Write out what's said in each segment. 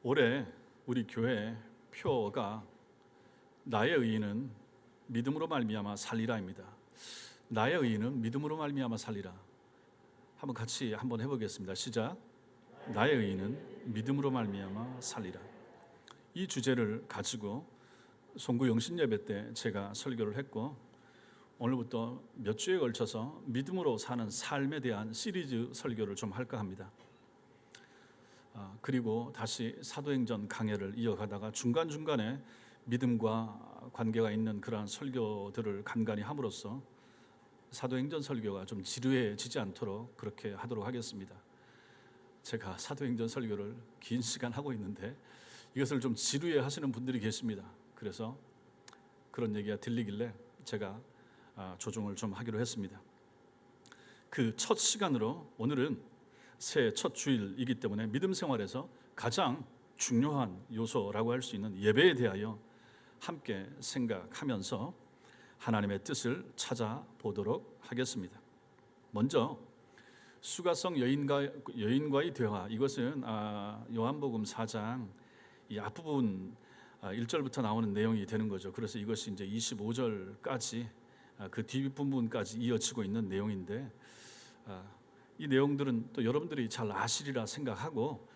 올해 우리 교회 표가 나의 의인은 믿음으로 말미암아 살리라입니다. 나의 의인은 믿음으로 말미암아 살리라. 한번 같이 해보겠습니다. 시작. 나의 의인은 믿음으로 말미암아 살리라. 이 주제를 가지고 송구 영신 예배 때 제가 설교를 했고, 오늘부터 몇 주에 걸쳐서 믿음으로 사는 삶에 대한 시리즈 설교를 좀 할까 합니다. 그리고 다시 사도행전 강해를 이어가다가 중간중간에 믿음과 관계가 있는 그러한 설교들을 간간히 함으로써 사도행전 설교가 좀 지루해지지 않도록 그렇게 하도록 하겠습니다. 제가 사도행전 설교를 긴 시간 하고 있는데 이것을 좀 지루해 하시는 분들이 계십니다. 그래서 그런 얘기가 들리길래 제가 조정을 좀 하기로 했습니다. 그 첫 시간으로 오늘은 새해 첫 주일이기 때문에 믿음 생활에서 가장 중요한 요소라고 할 수 있는 예배에 대하여 함께 생각하면서 하나님의 뜻을 찾아보도록 하겠습니다. 먼저 수가성 여인과의 대화, 이것은 요한복음 4장 이 앞부분 1절부터 나오는 내용이 되는 거죠. 그래서 이것이 이제 25절까지 그 뒷부분까지 이어지고 있는 내용인데, 이 내용들은 또 여러분들이 잘 아시리라 생각하고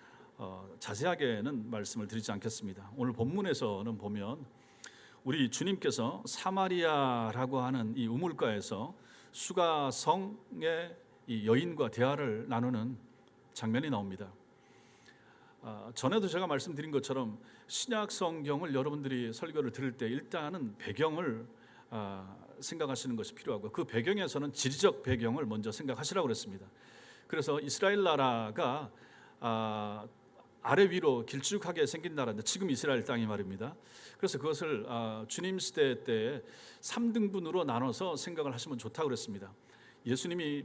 자세하게는 말씀을 드리지 않겠습니다. 오늘 본문에서는 보면 우리 주님께서 사마리아라고 하는 이 우물가에서 수가성의 이 여인과 대화를 나누는 장면이 나옵니다. 전에도 제가 말씀드린 것처럼 신약 성경을 여러분들이 설교를 들을 때 일단은 배경을 생각하시는 것이 필요하고, 그 배경에서는 지리적 배경을 먼저 생각하시라고 그랬습니다. 그래서 이스라엘 나라가 아래 위로 길쭉하게 생긴 나라인데, 지금 이스라엘 땅이 말입니다. 그래서 그것을 주님 시대 때 3등분으로 나눠서 생각을 하시면 좋다고 그랬습니다. 예수님이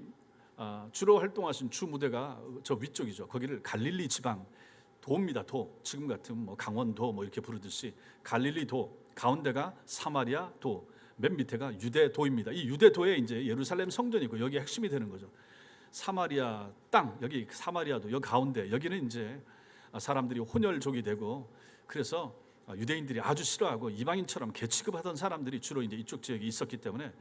주로 활동하신 주 무대가 저 위쪽이죠. 거기를 갈릴리 지방, 도입니다. 도. 지금 같은 강원도 이렇게 부르듯이 갈릴리 도, 가운데가 사마리아 도, 맨 밑에가 유대도입니다. 이 유대도에 이제 예루살렘 성전이고 여기 핵심이 되는 거죠. 사마리아 땅, 여기 사마리아도 여기 가운데, 여기는 이제 사람들이 혼혈족이 되고, 그래서 유대인들이 아주 싫어하고 이방인처럼 개취급하던 사람들이 주로 이제 이쪽 지역에 있었기 때문에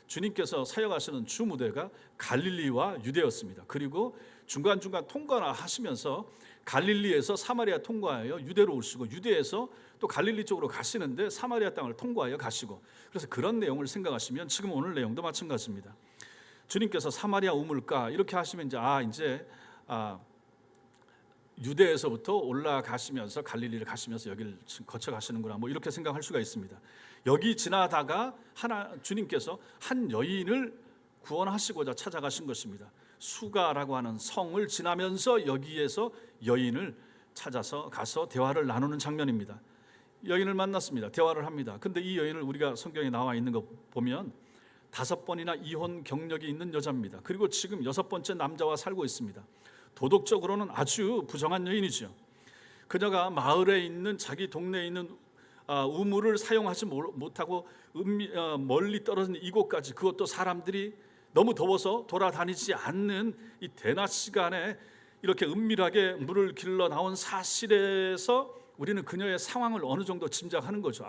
주님께서 사역하시는 주 무대가 갈릴리와 유대였습니다. 그리고 중간중간 통과나 하시면서 갈릴리에서 사마리아 통과하여 유대로 오시고, 유대에서 또 갈릴리 쪽으로 가시는데 사마리아 땅을 통과하여 가시고, 그래서 그런 내용을 생각하시면 지금 오늘 내용도 마찬가지입니다. 주님께서 사마리아 우물가 이렇게 하시면 이제 유대에서부터 올라가시면서 갈릴리를 가시면서 여기를 거쳐 가시는구나, 이렇게 생각할 수가 있습니다. 여기 지나다가 주님께서 한 여인을 구원하시고자 찾아가신 것입니다. 수가라고 하는 성을 지나면서 여기에서 여인을 찾아서 가서 대화를 나누는 장면입니다. 여인을 만났습니다. 대화를 합니다. 근데 이 여인을 우리가 성경에 나와 있는 거 보면 5번이나 이혼 경력이 있는 여자입니다. 그리고 지금 6번째 남자와 살고 있습니다. 도덕적으로는 아주 부정한 여인이죠. 그녀가 마을에 있는, 자기 동네에 있는 우물을 사용하지 못하고 멀리 떨어진 이곳까지, 그것도 사람들이 너무 더워서 돌아다니지 않는 이 대낮 시간에 이렇게 은밀하게 물을 길러 나온 사실에서 우리는 그녀의 상황을 어느 정도 짐작하는 거죠.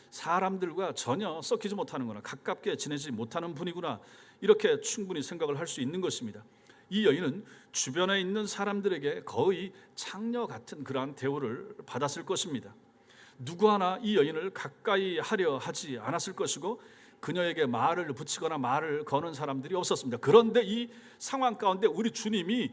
사람들과 전혀 섞이지 못하는구나, 가깝게 지내지 못하는 분이구나, 이렇게 충분히 생각을 할 수 있는 것입니다. 이 여인은 주변에 있는 사람들에게 거의 창녀 같은 그러한 대우를 받았을 것입니다. 누구 하나 이 여인을 가까이 하려 하지 않았을 것이고, 그녀에게 말을 붙이거나 말을 거는 사람들이 없었습니다. 그런데 이 상황 가운데 우리 주님이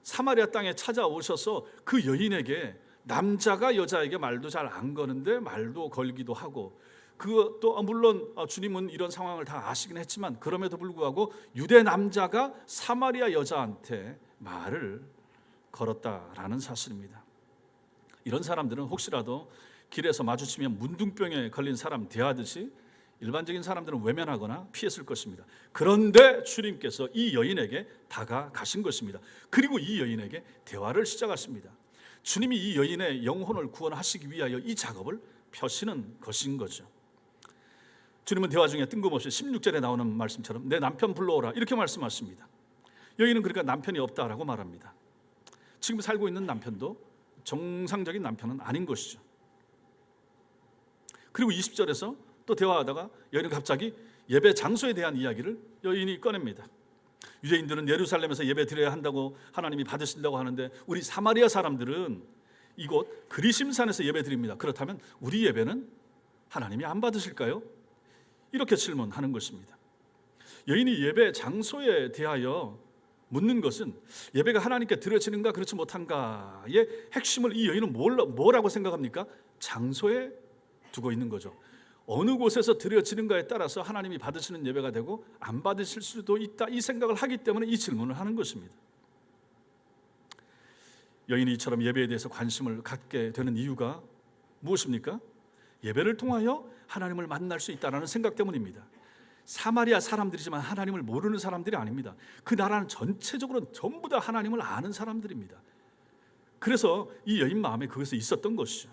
사마리아 땅에 찾아오셔서 그 여인에게, 남자가 여자에게 말도 잘 안 거는데 말도 걸기도 하고, 그것도 물론 주님은 이런 상황을 다 아시긴 했지만 그럼에도 불구하고 유대 남자가 사마리아 여자한테 말을 걸었다라는 사실입니다. 이런 사람들은 혹시라도 길에서 마주치면 문둥병에 걸린 사람 대하듯이 일반적인 사람들은 외면하거나 피했을 것입니다. 그런데 주님께서 이 여인에게 다가가신 것입니다. 그리고 이 여인에게 대화를 시작하십니다. 주님이 이 여인의 영혼을 구원하시기 위하여 이 작업을 펴시는 것인 거죠. 주님은 대화 중에 뜬금없이 16절에 나오는 말씀처럼 내 남편 불러오라, 이렇게 말씀하십니다. 여인은 그러니까 남편이 없다라고 말합니다. 지금 살고 있는 남편도 정상적인 남편은 아닌 것이죠. 그리고 20절에서 또 대화하다가 여인은 갑자기 예배 장소에 대한 이야기를 여인이 꺼냅니다. 유대인들은 예루살렘에서 예배 드려야 한다고 하나님이 받으신다고 하는데 우리 사마리아 사람들은 이곳 그리심산에서 예배 드립니다. 그렇다면 우리 예배는 하나님이 안 받으실까요? 이렇게 질문하는 것입니다. 여인이 예배 장소에 대하여 묻는 것은 예배가 하나님께 드려지는가 그렇지 못한가의 핵심을 이 여인은 뭐라고 생각합니까? 장소에 두고 있는 거죠. 어느 곳에서 드려지는가에 따라서 하나님이 받으시는 예배가 되고 안 받으실 수도 있다, 이 생각을 하기 때문에 이 질문을 하는 것입니다. 여인이 이처럼 예배에 대해서 관심을 갖게 되는 이유가 무엇입니까? 예배를 통하여 하나님을 만날 수 있다는 생각 때문입니다. 사마리아 사람들이지만 하나님을 모르는 사람들이 아닙니다. 그 나라는 전체적으로 전부 다 하나님을 아는 사람들입니다. 그래서 이 여인 마음에 그것이 있었던 것이죠.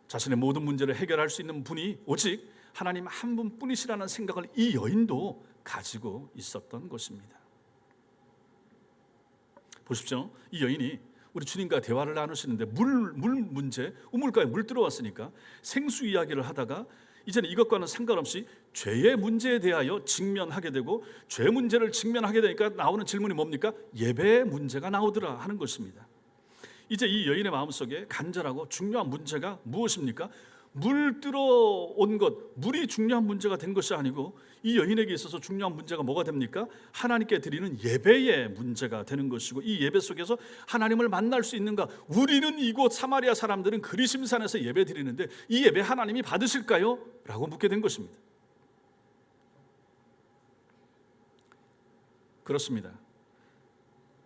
자신의 모든 문제를 해결할 수 있는 분이 오직 하나님 한 분뿐이시라는 생각을 이 여인도 가지고 있었던 것입니다. 보십시오. 이 여인이 우리 주님과 대화를 나누시는데 물 문제, 우물가에 물 들어왔으니까 생수 이야기를 하다가 이제는 이것과는 상관없이 죄의 문제에 대하여 직면하게 되고 죄 문제를 직면하게 되니까 나오는 질문이 뭡니까? 예배의 문제가 나오더라 하는 것입니다. 이제 이 여인의 마음속에 간절하고 중요한 문제가 무엇입니까? 물 들어온 것, 물이 중요한 문제가 된 것이 아니고 이 여인에게 있어서 중요한 문제가 뭐가 됩니까? 하나님께 드리는 예배의 문제가 되는 것이고 이 예배 속에서 하나님을 만날 수 있는가? 우리는 이곳 사마리아 사람들은 그리심산에서 예배 드리는데 이 예배 하나님이 받으실까요? 라고 묻게 된 것입니다. 그렇습니다.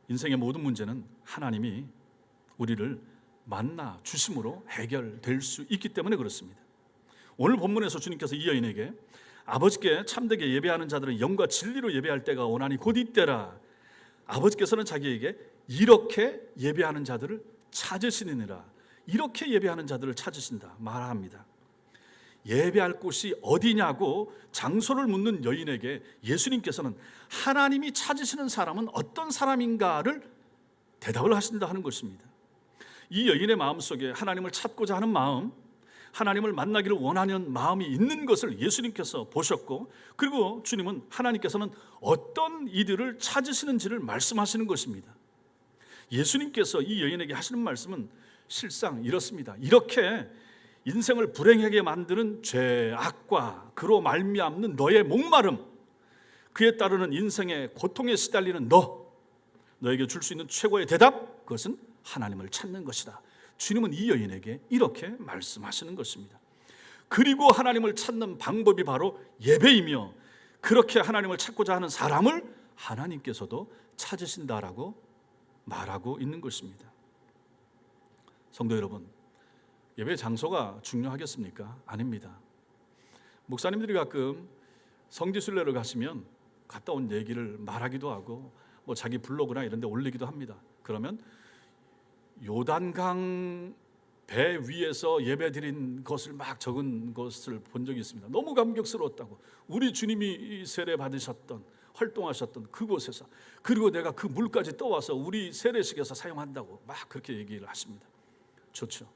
인생의 모든 문제는 하나님이 우리를 만나 주심으로 해결될 수 있기 때문에 그렇습니다. 오늘 본문에서 주님께서 이 여인에게 아버지께 참되게 예배하는 자들은 영과 진리로 예배할 때가 오나니 곧 이때라. 아버지께서는 자기에게 이렇게 예배하는 자들을 찾으시느니라. 이렇게 예배하는 자들을 찾으신다 말합니다. 예배할 곳이 어디냐고 장소를 묻는 여인에게 예수님께서는 하나님이 찾으시는 사람은 어떤 사람인가를 대답을 하신다 하는 것입니다. 이 여인의 마음속에 하나님을 찾고자 하는 마음, 하나님을 만나기를 원하는 마음이 있는 것을 예수님께서 보셨고, 그리고 주님은 하나님께서는 어떤 이들을 찾으시는지를 말씀하시는 것입니다. 예수님께서 이 여인에게 하시는 말씀은 실상 이렇습니다. 이렇게 인생을 불행하게 만드는 죄악과 그로 말미암는 너의 목마름, 그에 따르는 인생의 고통에 시달리는 너에게 줄 수 있는 최고의 대답, 그것은 하나님을 찾는 것이다. 주님은 이 여인에게 이렇게 말씀하시는 것입니다. 그리고 하나님을 찾는 방법이 바로 예배이며 그렇게 하나님을 찾고자 하는 사람을 하나님께서도 찾으신다라고 말하고 있는 것입니다. 성도 여러분, 예배 장소가 중요하겠습니까? 아닙니다. 목사님들이 가끔 성지순례를 가시면 갔다 온 얘기를 말하기도 하고 뭐 자기 블로그나 이런 데 올리기도 합니다. 그러면 요단강 배 위에서 예배드린 것을 막 적은 것을 본 적이 있습니다. 너무 감격스러웠다고. 우리 주님이 세례 받으셨던, 활동하셨던 그곳에서, 그리고 내가 그 물까지 떠와서 우리 세례식에서 사용한다고 막 그렇게 얘기를 하십니다. 좋죠.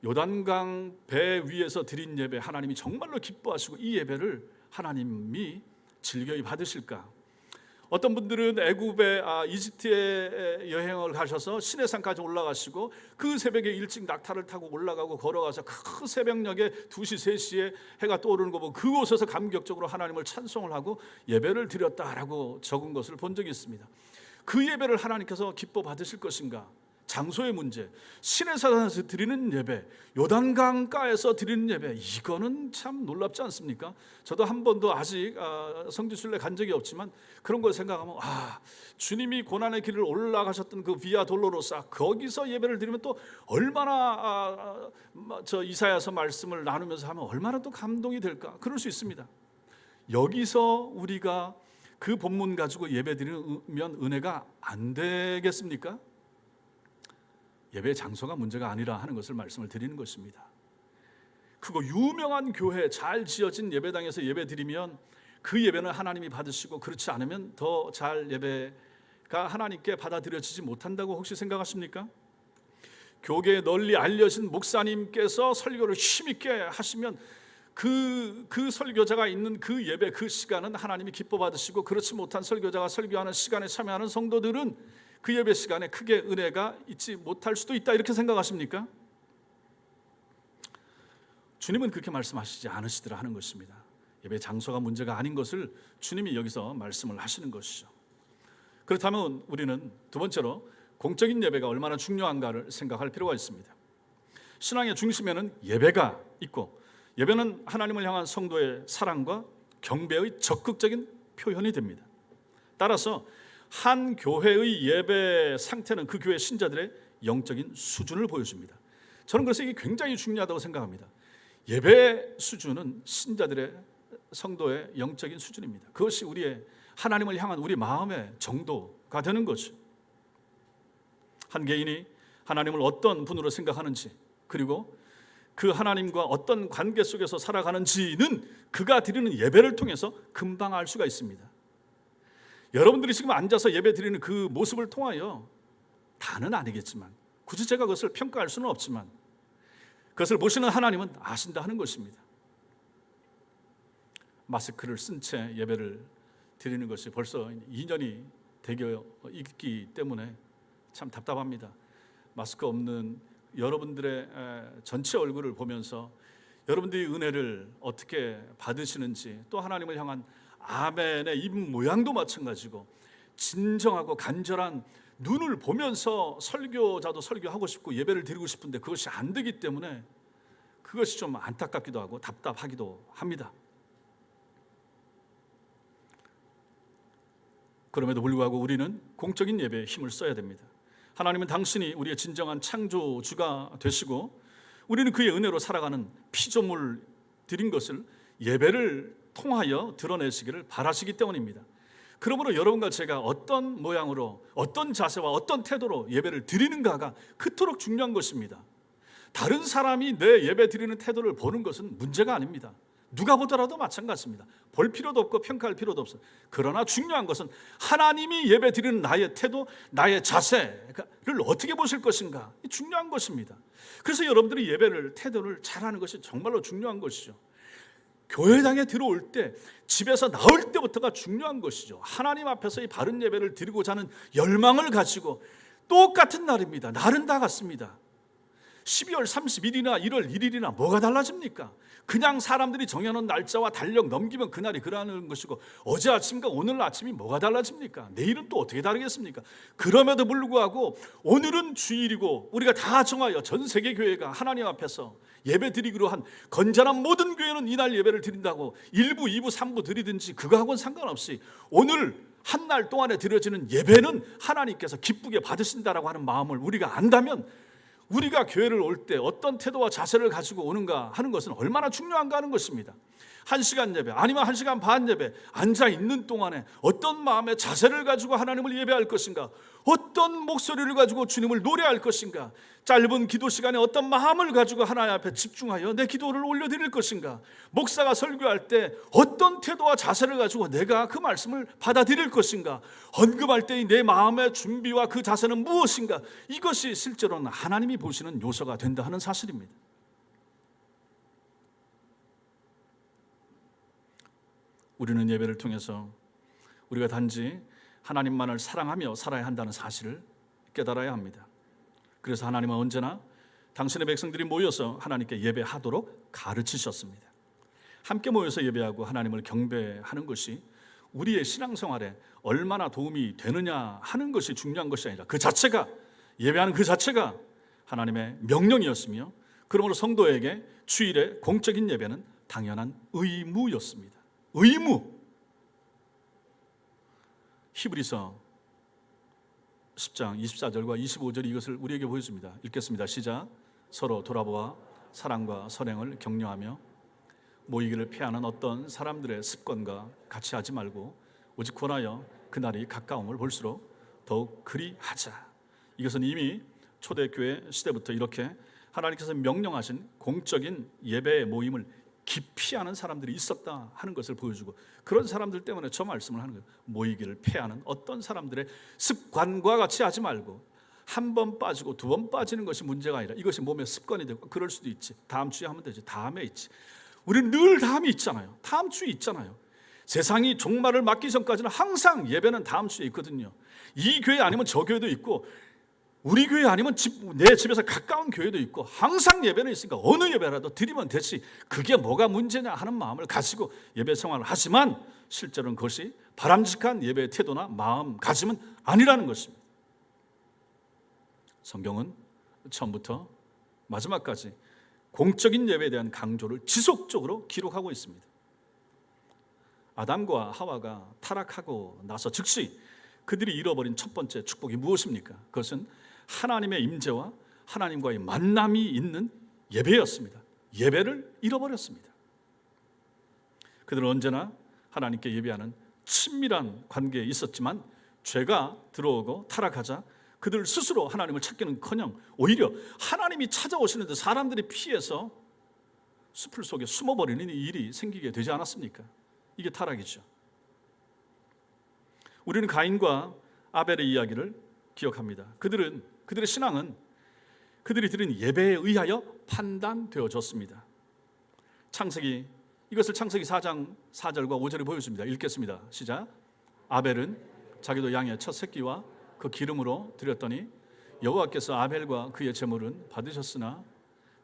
요단강 배 위에서 드린 예배 하나님이 정말로 기뻐하시고 이 예배를 하나님이 즐거이 받으실까? 어떤 분들은 애굽에 이집트에 여행을 가셔서 시내산까지 올라가시고 그 새벽에 일찍 낙타를 타고 올라가고 걸어가서 그 새벽녘에 2시 3시에 해가 떠오르는 거 보고 그곳에서 감격적으로 하나님을 찬송을 하고 예배를 드렸다라고 적은 것을 본 적이 있습니다. 그 예배를 하나님께서 기뻐 받으실 것인가? 장소의 문제, 시내산에서 드리는 예배, 요단강가에서 드리는 예배, 이거는 참 놀랍지 않습니까? 저도 한 번도 아직 성지순례 간 적이 없지만 그런 걸 생각하면 주님이 고난의 길을 올라가셨던 그 비아 돌로로사, 거기서 예배를 드리면 또 얼마나 저 이사야서 말씀을 나누면서 하면 얼마나 또 감동이 될까? 그럴 수 있습니다. 여기서 우리가 그 본문 가지고 예배 드리면 은혜가 안 되겠습니까? 예배 장소가 문제가 아니라 하는 것을 말씀을 드리는 것입니다. 그거 유명한 교회 잘 지어진 예배당에서 예배 드리면 그 예배는 하나님이 받으시고 그렇지 않으면 더 잘 예배가 하나님께 받아들여지지 못한다고 혹시 생각하십니까? 교계에 널리 알려진 목사님께서 설교를 힘있게 하시면 그 설교자가 있는 그 예배 그 시간은 하나님이 기뻐 받으시고, 그렇지 못한 설교자가 설교하는 시간에 참여하는 성도들은 그 예배 시간에 크게 은혜가 있지 못할 수도 있다, 이렇게 생각하십니까? 주님은 그렇게 말씀하시지 않으시더라 하는 것입니다. 예배 장소가 문제가 아닌 것을 주님이 여기서 말씀을 하시는 것이죠. 그렇다면 우리는 두 번째로 공적인 예배가 얼마나 중요한가를 생각할 필요가 있습니다. 신앙의 중심에는 예배가 있고, 예배는 하나님을 향한 성도의 사랑과 경배의 적극적인 표현이 됩니다. 따라서 한 교회의 예배 상태는 그 교회 신자들의 영적인 수준을 보여줍니다. 저는 그래서 이게 굉장히 중요하다고 생각합니다. 예배 수준은 신자들의, 성도의 영적인 수준입니다. 그것이 우리의 하나님을 향한 우리 마음의 정도가 되는 거죠. 한 개인이 하나님을 어떤 분으로 생각하는지, 그리고 그 하나님과 어떤 관계 속에서 살아가는지는 그가 드리는 예배를 통해서 금방 알 수가 있습니다. 여러분들이 지금 앉아서 예배 드리는 그 모습을 통하여, 다는 아니겠지만, 굳이 제가 그것을 평가할 수는 없지만, 그것을 보시는 하나님은 아신다 하는 것입니다. 마스크를 쓴 채 예배를 드리는 것이 벌써 2년이 되어 있기 때문에 참 답답합니다. 마스크 없는 여러분들의 전체 얼굴을 보면서 여러분들이 은혜를 어떻게 받으시는지, 또 하나님을 향한 아멘의 입 모양도 마찬가지고, 진정하고 간절한 눈을 보면서 설교자도 설교하고 싶고 예배를 드리고 싶은데 그것이 안 되기 때문에 그것이 좀 안타깝기도 하고 답답하기도 합니다. 그럼에도 불구하고 우리는 공적인 예배에 힘을 써야 됩니다. 하나님은 당신이 우리의 진정한 창조주가 되시고, 우리는 그의 은혜로 살아가는 피조물 드린 것을 예배를 통하여 드러내시기를 바라시기 때문입니다. 그러므로 여러분과 제가 어떤 모양으로, 어떤 자세와 어떤 태도로 예배를 드리는가가 그토록 중요한 것입니다. 다른 사람이 내 예배 드리는 태도를 보는 것은 문제가 아닙니다. 누가 보더라도 마찬가지입니다. 볼 필요도 없고 평가할 필요도 없어요. 그러나 중요한 것은 하나님이 예배 드리는 나의 태도, 나의 자세를 어떻게 보실 것인가, 중요한 것입니다. 그래서 여러분들이 예배를, 태도를 잘하는 것이 정말로 중요한 것이죠. 교회당에 들어올 때, 집에서 나올 때부터가 중요한 것이죠. 하나님 앞에서 이 바른 예배를 드리고자 하는 열망을 가지고, 똑같은 날입니다. 날은 다 같습니다. 12월 30일이나 1월 1일이나 뭐가 달라집니까? 그냥 사람들이 정해놓은 날짜와 달력 넘기면 그날이 그러는 것이고, 어제 아침과 오늘 아침이 뭐가 달라집니까? 내일은 또 어떻게 다르겠습니까? 그럼에도 불구하고 오늘은 주일이고, 우리가 다 정하여 전 세계 교회가 하나님 앞에서 예배 드리기로 한 건전한 모든 교회는 이날 예배를 드린다고 1부, 2부, 3부 드리든지 그거하고는 상관없이 오늘 한 날 동안에 드려지는 예배는 하나님께서 기쁘게 받으신다라고 하는 마음을 우리가 안다면, 우리가 교회를 올 때 어떤 태도와 자세를 가지고 오는가 하는 것은 얼마나 중요한가 하는 것입니다. 1시간 예배 아니면 1시간 반 예배 앉아있는 동안에 어떤 마음의 자세를 가지고 하나님을 예배할 것인가, 어떤 목소리를 가지고 주님을 노래할 것인가, 짧은 기도 시간에 어떤 마음을 가지고 하나님 앞에 집중하여 내 기도를 올려드릴 것인가, 목사가 설교할 때 어떤 태도와 자세를 가지고 내가 그 말씀을 받아들일 것인가, 헌금할 때의 내 마음의 준비와 그 자세는 무엇인가, 이것이 실제로는 하나님이 보시는 요소가 된다 하는 사실입니다. 우리는 예배를 통해서 우리가 단지 하나님만을 사랑하며 살아야 한다는 사실을 깨달아야 합니다. 그래서 하나님은 언제나 당신의 백성들이 모여서 하나님께 예배하도록 가르치셨습니다. 함께 모여서 예배하고 하나님을 경배하는 것이 우리의 신앙생활에 얼마나 도움이 되느냐 하는 것이 중요한 것이 아니라, 그 자체가, 예배하는 그 자체가 하나님의 명령이었으며, 그러므로 성도에게 주일의 공적인 예배는 당연한 의무였습니다. 의무. 히브리서 10장 24절과 25절이 이것을 우리에게 보여줍니다. 읽겠습니다. 시작. 서로 돌아보아 사랑과 선행을 격려하며 모이기를 피하는 어떤 사람들의 습관과 같이 하지 말고 오직 권하여 그날이 가까움을 볼수록 더욱 그리 하자. 이것은 이미 초대교회 시대부터 이렇게 하나님께서 명령하신 공적인 예배의 모임을 기피하는 사람들이 있었다 하는 것을 보여주고, 그런 사람들 때문에 저 말씀을 하는 거예요. 모이기를 피하는 어떤 사람들의 습관과 같이 하지 말고 한 번 빠지고 두 번 빠지는 것이 문제가 아니라 이것이 몸의 습관이 되고, 그럴 수도 있지. 다음 주에 하면 되지. 다음에 있지. 우리는 늘 다음이 있잖아요. 다음 주에 있잖아요. 세상이 종말을 맞기 전까지는 항상 예배는 다음 주에 있거든요. 이 교회 아니면 저 교회도 있고, 우리 교회 아니면 내 집에서 가까운 교회도 있고, 항상 예배는 있으니까 어느 예배라도 드리면 되지. 그게 뭐가 문제냐 하는 마음을 가지고 예배 생활을 하지만, 실제로는 그것이 바람직한 예배의 태도나 마음가짐은 아니라는 것입니다. 성경은 처음부터 마지막까지 공적인 예배에 대한 강조를 지속적으로 기록하고 있습니다. 아담과 하와가 타락하고 나서 즉시 그들이 잃어버린 첫 번째 축복이 무엇입니까? 그것은 하나님의 임재와 하나님과의 만남이 있는 예배였습니다. 예배를 잃어버렸습니다. 그들은 언제나 하나님께 예배하는 친밀한 관계에 있었지만, 죄가 들어오고 타락하자 그들 스스로 하나님을 찾기는커녕 오히려 하나님이 찾아오시는데 사람들이 피해서 숲을 속에 숨어버리는 일이 생기게 되지 않았습니까? 이게 타락이죠. 우리는 가인과 아벨의 이야기를 기억합니다. 그들의 신앙은 그들이 드린 예배에 의하여 판단되어졌습니다. 이것을 창세기 4장 4절과 5절에 보여줍니다. 읽겠습니다. 시작. 아벨은 자기도 양의 첫 새끼와 그 기름으로 드렸더니 여호와께서 아벨과 그의 제물은 받으셨으나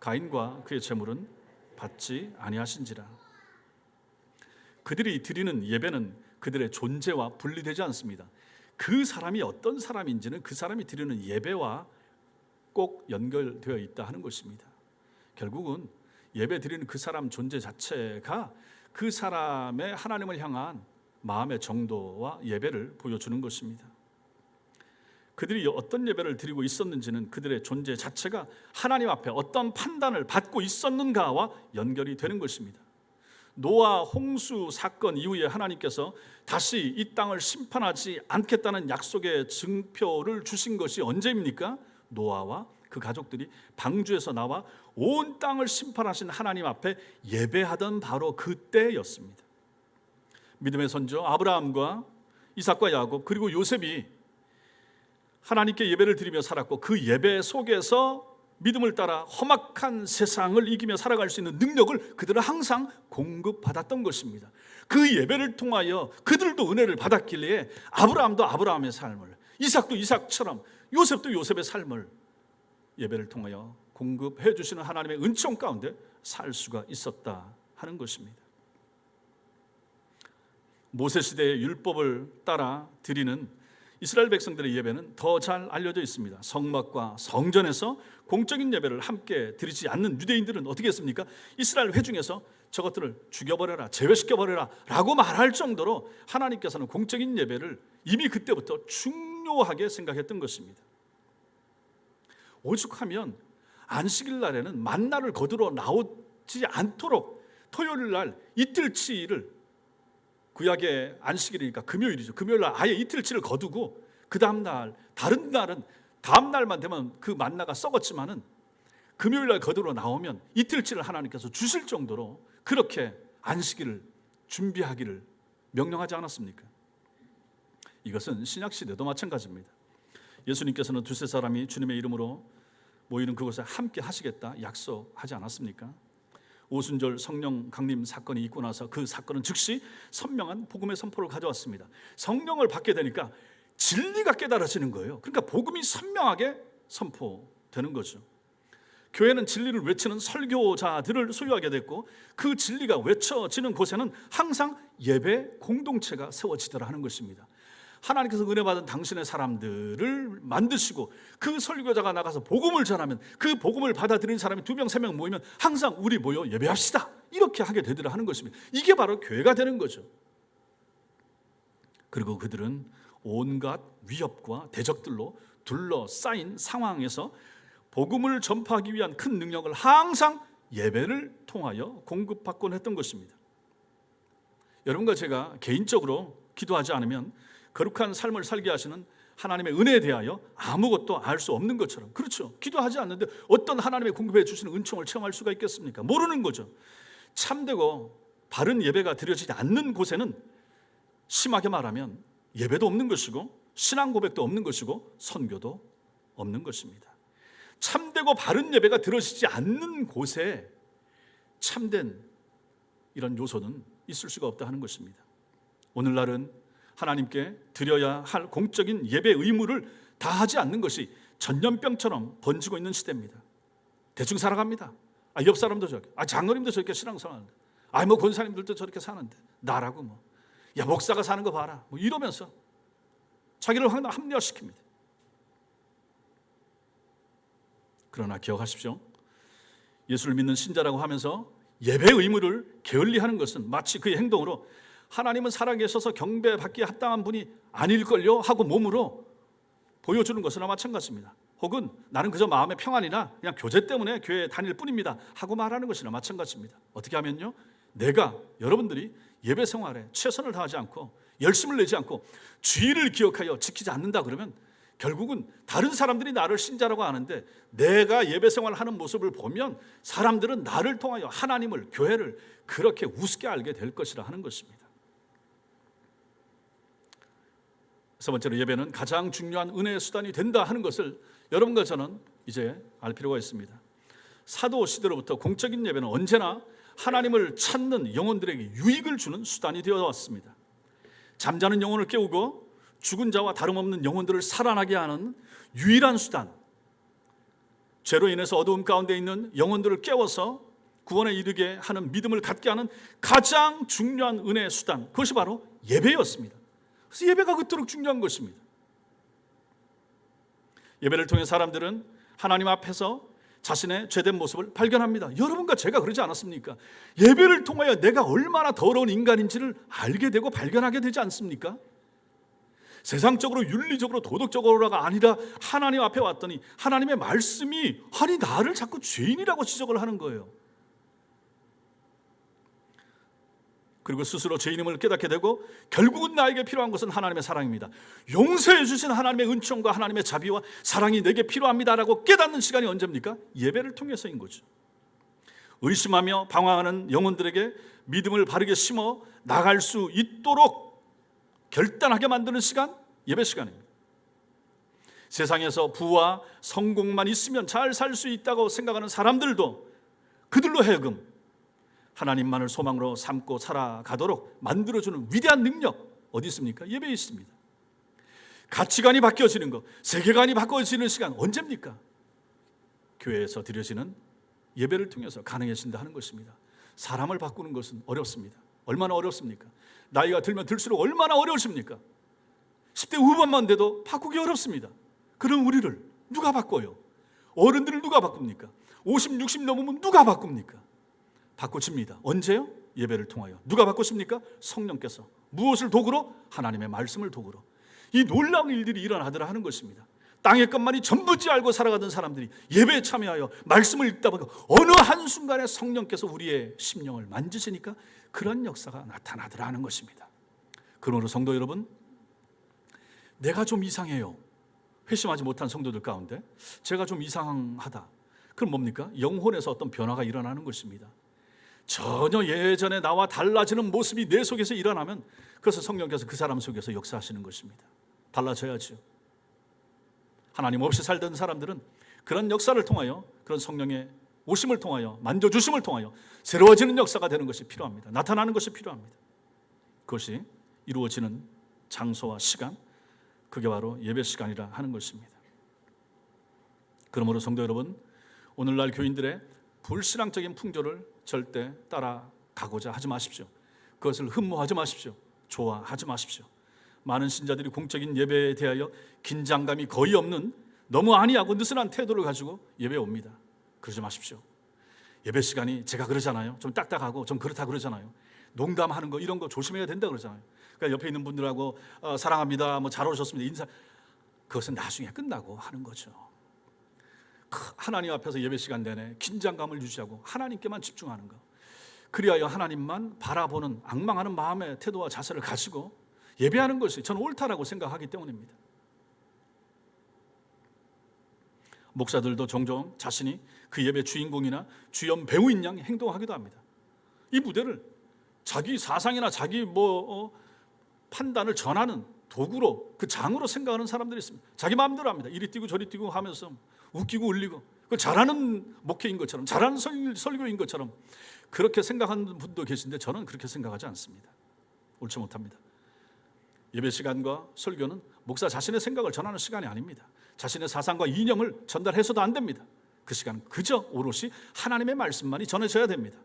가인과 그의 제물은 받지 아니하신지라. 그들이 드리는 예배는 그들의 존재와 분리되지 않습니다. 그 사람이 어떤 사람인지는 그 사람이 드리는 예배와 꼭 연결되어 있다 하는 것입니다. 결국은 예배 드리는 그 사람 존재 자체가 그 사람의 하나님을 향한 마음의 정도와 예배를 보여주는 것입니다. 그들이 어떤 예배를 드리고 있었는지는 그들의 존재 자체가 하나님 앞에 어떤 판단을 받고 있었는가와 연결이 되는 것입니다. 노아 홍수 사건 이후에 하나님께서 다시 이 땅을 심판하지 않겠다는 약속의 증표를 주신 것이 언제입니까? 노아와 그 가족들이 방주에서 나와 온 땅을 심판하신 하나님 앞에 예배하던 바로 그때였습니다. 믿음의 선조 아브라함과 이삭과 야곱 그리고 요셉이 하나님께 예배를 드리며 살았고, 그 예배 속에서 믿음을 따라 험악한 세상을 이기며 살아갈 수 있는 능력을 그들은 항상 공급받았던 것입니다. 그 예배를 통하여 그들도 은혜를 받았길래 아브라함도 아브라함의 삶을, 이삭도 이삭처럼, 요셉도 요셉의 삶을 예배를 통하여 공급해 주시는 하나님의 은총 가운데 살 수가 있었다 하는 것입니다. 모세 시대의 율법을 따라 드리는 이스라엘 백성들의 예배는 더 잘 알려져 있습니다. 성막과 성전에서 공적인 예배를 함께 드리지 않는 유대인들은 어떻게 했습니까? 이스라엘 회중에서 저것들을 죽여버려라, 제외시켜버려라 라고 말할 정도로 하나님께서는 공적인 예배를 이미 그때부터 중요하게 생각했던 것입니다. 오죽하면 안식일 날에는 만나를 거두러 나오지 않도록 토요일 날 이틀치를, 구약의 안식일이니까 금요일이죠. 금요일 날 아예 이틀치를 거두고 그 다음 날, 다른 날은 다음 날만 되면 그 만나가 썩었지만은 금요일 날 거두러 나오면 이틀치를 하나님께서 주실 정도로 그렇게 안식일을 준비하기를 명령하지 않았습니까? 이것은 신약 시대도 마찬가지입니다. 예수님께서는 두세 사람이 주님의 이름으로 모이는 그곳에 함께 하시겠다 약속하지 않았습니까? 오순절 성령 강림 사건이 있고 나서 그 사건은 즉시 선명한 복음의 선포를 가져왔습니다. 성령을 받게 되니까 진리가 깨달아지는 거예요. 그러니까 복음이 선명하게 선포되는 거죠. 교회는 진리를 외치는 설교자들을 소유하게 됐고, 그 진리가 외쳐지는 곳에는 항상 예배 공동체가 세워지더라 하는 것입니다. 하나님께서 은혜 받은 당신의 사람들을 만드시고 그 설교자가 나가서 복음을 전하면 그 복음을 받아들인 사람이 2명, 3명 모이면 항상 우리 모여 예배합시다 이렇게 하게 되더라 하는 것입니다. 이게 바로 교회가 되는 거죠. 그리고 그들은 온갖 위협과 대적들로 둘러싸인 상황에서 복음을 전파하기 위한 큰 능력을 항상 예배를 통하여 공급받곤 했던 것입니다. 여러분과 제가 개인적으로 기도하지 않으면 거룩한 삶을 살게 하시는 하나님의 은혜에 대하여 아무것도 알 수 없는 것처럼, 그렇죠, 기도하지 않는데 어떤 하나님의 공급해 주시는 은총을 체험할 수가 있겠습니까? 모르는 거죠. 참되고 바른 예배가 드려지지 않는 곳에는 심하게 말하면 예배도 없는 것이고 신앙 고백도 없는 것이고 선교도 없는 것입니다. 참되고 바른 예배가 드러지지 않는 곳에 참된 이런 요소는 있을 수가 없다 하는 것입니다. 오늘날은 하나님께 드려야 할 공적인 예배 의무를 다하지 않는 것이 전염병처럼 번지고 있는 시대입니다. 대충 살아갑니다. 옆 사람도 저렇게, 장로님도 저렇게 신앙생활하는데, 뭐 권사님들도 저렇게 사는데 나라고 야 목사가 사는 거 봐라 이러면서 자기를 합리화시킵니다. 그러나 기억하십시오. 예수를 믿는 신자라고 하면서 예배 의무를 게을리하는 것은 마치 그의 행동으로 하나님은 살아계셔서 경배받기에 합당한 분이 아닐걸요 하고 몸으로 보여주는 것이나 마찬가지입니다. 혹은 나는 그저 마음의 평안이나 그냥 교제 때문에 교회에 다닐 뿐입니다 하고 말하는 것이나 마찬가지입니다. 어떻게 하면요, 여러분들이 예배 생활에 최선을 다하지 않고 열심을 내지 않고 주의를 기억하여 지키지 않는다 그러면 결국은 다른 사람들이 나를 신자라고 아는데 내가 예배 생활을 하는 모습을 보면 사람들은 나를 통하여 하나님을, 교회를 그렇게 우습게 알게 될 것이라 하는 것입니다. 세 번째로, 예배는 가장 중요한 은혜의 수단이 된다 하는 것을 여러분과 저는 이제 알 필요가 있습니다. 사도 시대로부터 공적인 예배는 언제나 하나님을 찾는 영혼들에게 유익을 주는 수단이 되어 왔습니다. 잠자는 영혼을 깨우고 죽은 자와 다름없는 영혼들을 살아나게 하는 유일한 수단, 죄로 인해서 어두움 가운데 있는 영혼들을 깨워서 구원에 이르게 하는 믿음을 갖게 하는 가장 중요한 은혜의 수단, 그것이 바로 예배였습니다. 그래서 예배가 그토록 중요한 것입니다. 예배를 통해 사람들은 하나님 앞에서 자신의 죄된 모습을 발견합니다. 여러분과 제가 그러지 않았습니까? 예배를 통하여 내가 얼마나 더러운 인간인지를 알게 되고 발견하게 되지 않습니까? 세상적으로 윤리적으로 도덕적으로가 아니라 하나님 앞에 왔더니 하나님의 말씀이 나를 자꾸 죄인이라고 지적을 하는 거예요. 그리고 스스로 죄인임을 깨닫게 되고 결국은 나에게 필요한 것은 하나님의 사랑입니다. 용서해 주신 하나님의 은총과 하나님의 자비와 사랑이 내게 필요합니다라고 깨닫는 시간이 언제입니까? 예배를 통해서인 거죠. 의심하며 방황하는 영혼들에게 믿음을 바르게 심어 나갈 수 있도록 결단하게 만드는 시간, 예배 시간입니다. 세상에서 부와 성공만 있으면 잘 살 수 있다고 생각하는 사람들도 그들로 하여금 하나님만을 소망으로 삼고 살아가도록 만들어주는 위대한 능력 어디 있습니까? 예배에 있습니다. 가치관이 바뀌어지는 것, 세계관이 바꿔지는 시간 언제입니까? 교회에서 드려지는 예배를 통해서 가능해진다 하는 것입니다. 사람을 바꾸는 것은 어렵습니다. 얼마나 어렵습니까? 나이가 들면 들수록 얼마나 어려우십니까? 10대 후반만 돼도 바꾸기 어렵습니다. 그런 우리를 누가 바꿔요? 어른들을 누가 바꿉니까? 50, 60 넘으면 누가 바꿉니까? 바꾸십니다. 언제요? 예배를 통하여. 누가 바꾸십니까? 성령께서. 무엇을 도구로? 하나님의 말씀을 도구로. 이 놀라운 일들이 일어나더라 하는 것입니다. 땅의 것만이 전부지 알고 살아가던 사람들이 예배에 참여하여 말씀을 읽다 보니까 어느 한순간에 성령께서 우리의 심령을 만지시니까 그런 역사가 나타나더라 하는 것입니다. 그러므로 성도 여러분, 내가 좀 이상해요. 회심하지 못한 성도들 가운데 제가 좀 이상하다. 그럼 뭡니까? 영혼에서 어떤 변화가 일어나는 것입니다. 전혀 예전에 나와 달라지는 모습이 내 속에서 일어나면 그래서 성령께서 그 사람 속에서 역사하시는 것입니다. 달라져야죠. 하나님 없이 살던 사람들은 그런 역사를 통하여, 그런 성령의 오심을 통하여, 만져주심을 통하여 새로워지는 역사가 되는 것이 필요합니다. 나타나는 것이 필요합니다. 그것이 이루어지는 장소와 시간, 그게 바로 예배 시간이라 하는 것입니다. 그러므로 성도 여러분, 오늘날 교인들의 불신앙적인 풍조를 절대 따라가고자 하지 마십시오. 그것을 흠모하지 마십시오. 좋아하지 마십시오. 많은 신자들이 공적인 예배에 대하여 긴장감이 거의 없는 너무 안이하고 느슨한 태도를 가지고 예배에 옵니다. 그러지 마십시오. 예배 시간이 제가 그러잖아요. 좀 딱딱하고 좀 그렇다 그러잖아요. 농담하는 거 이런 거 조심해야 된다 그러잖아요. 그러니까 옆에 있는 분들하고 사랑합니다, 잘 오셨습니다, 인사, 그것은 나중에 끝나고 하는 거죠. 하나님 앞에서 예배 시간 내내 긴장감을 유지하고 하나님께만 집중하는 것, 그리하여 하나님만 바라보는 앙망하는 마음의 태도와 자세를 가지고 예배하는 것이 저는 옳다라고 생각하기 때문입니다. 목사들도 종종 자신이 그 예배 주인공이나 주연 배우인 양 행동하기도 합니다. 이 무대를 자기 사상이나 자기 판단을 전하는 도구로, 그 장으로 생각하는 사람들이 있습니다. 자기 마음대로 합니다. 이리 뛰고 저리 뛰고 하면서 웃기고 울리고, 그 잘하는 목회인 것처럼, 잘하는 설교인 것처럼 그렇게 생각하는 분도 계신데 저는 그렇게 생각하지 않습니다. 옳지 못합니다. 예배 시간과 설교는 목사 자신의 생각을 전하는 시간이 아닙니다. 자신의 사상과 이념을 전달해서도 안 됩니다. 그 시간은 그저 오롯이 하나님의 말씀만이 전해져야 됩니다.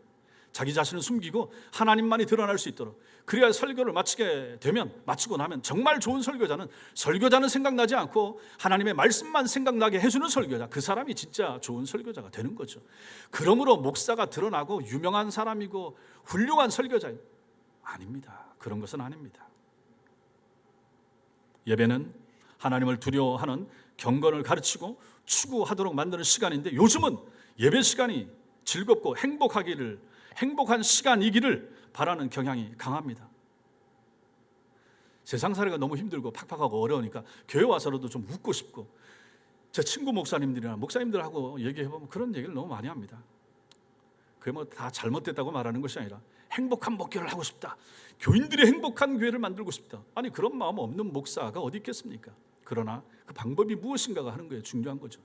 자기 자신을 숨기고 하나님만이 드러날 수 있도록, 그래야 설교를 마치고 나면 정말 좋은 설교자는 생각나지 않고 하나님의 말씀만 생각나게 해주는 설교자, 그 사람이 진짜 좋은 설교자가 되는 거죠. 그러므로 목사가 드러나고 유명한 사람이고 훌륭한 설교자 아닙니다. 그런 것은 아닙니다. 예배는 하나님을 두려워하는 경건을 가르치고 추구하도록 만드는 시간인데, 요즘은 예배 시간이 즐겁고 행복한 시간이기를 바라는 경향이 강합니다. 세상살이가 너무 힘들고 팍팍하고 어려우니까 교회 와서라도 좀 웃고 싶고, 제 친구 목사님들이나 목사님들하고 얘기해보면 그런 얘기를 너무 많이 합니다. 그게 뭐 다 잘못됐다고 말하는 것이 아니라 행복한 목회를 하고 싶다, 교인들이 행복한 교회를 만들고 싶다. 아니, 그런 마음 없는 목사가 어디 있겠습니까? 그러나 그 방법이 무엇인가가 하는 거예요. 중요한 거죠.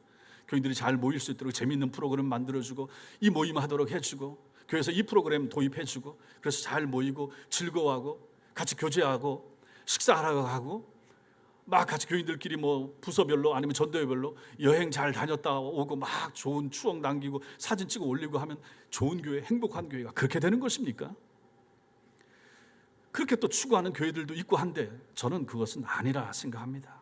교인들이 잘 모일 수 있도록 재미있는 프로그램 만들어주고, 이 모임 하도록 해주고, 교회에서 이 프로그램 도입해주고, 그래서 잘 모이고 즐거워하고 같이 교제하고 식사하러 가고, 막 같이 교인들끼리 뭐 부서별로 아니면 전도회별로 여행 잘 다녔다 오고 막 좋은 추억 남기고 사진 찍어 올리고 하면 좋은 교회, 행복한 교회가 그렇게 되는 것입니까? 그렇게 또 추구하는 교회들도 있고 한데, 저는 그것은 아니라 생각합니다.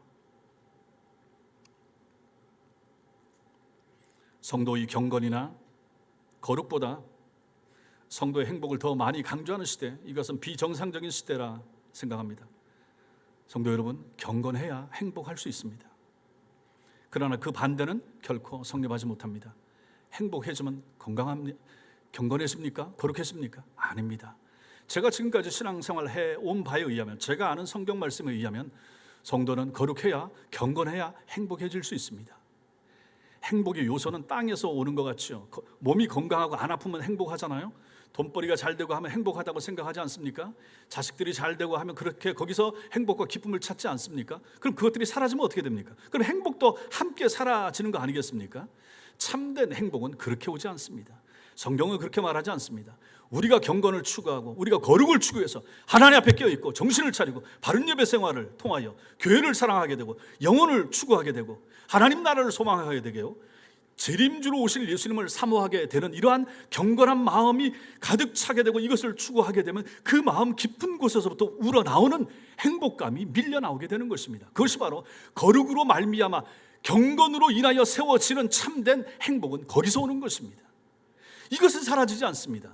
성도의 경건이나 거룩보다 성도의 행복을 더 많이 강조하는 시대, 이것은 비정상적인 시대라 생각합니다. 성도 여러분, 경건해야 행복할 수 있습니다. 그러나 그 반대는 결코 성립하지 못합니다. 행복해지면 경건해집니까? 거룩해집니까? 아닙니다. 제가 지금까지 신앙생활을 해온 바에 의하면, 제가 아는 성경 말씀에 의하면 성도는 거룩해야, 경건해야 행복해질 수 있습니다. 행복의 요소는 땅에서 오는 것 같죠. 몸이 건강하고 안 아프면 행복하잖아요. 돈벌이가 잘 되고 하면 행복하다고 생각하지 않습니까? 자식들이 잘 되고 하면 그렇게 거기서 행복과 기쁨을 찾지 않습니까? 그럼 그것들이 사라지면 어떻게 됩니까? 그럼 행복도 함께 사라지는 거 아니겠습니까? 참된 행복은 그렇게 오지 않습니다. 성경은 그렇게 말하지 않습니다. 우리가 경건을 추구하고 우리가 거룩을 추구해서 하나님 앞에 깨어있고 정신을 차리고 바른 예배 생활을 통하여 교회를 사랑하게 되고 영혼을 추구하게 되고 하나님 나라를 소망하게 되게요, 재림주로 오실 예수님을 사모하게 되는 이러한 경건한 마음이 가득 차게 되고 이것을 추구하게 되면 그 마음 깊은 곳에서부터 우러나오는 행복감이 밀려나오게 되는 것입니다. 그것이 바로 거룩으로 말미암아 경건으로 인하여 세워지는 참된 행복은 거기서 오는 것입니다. 이것은 사라지지 않습니다.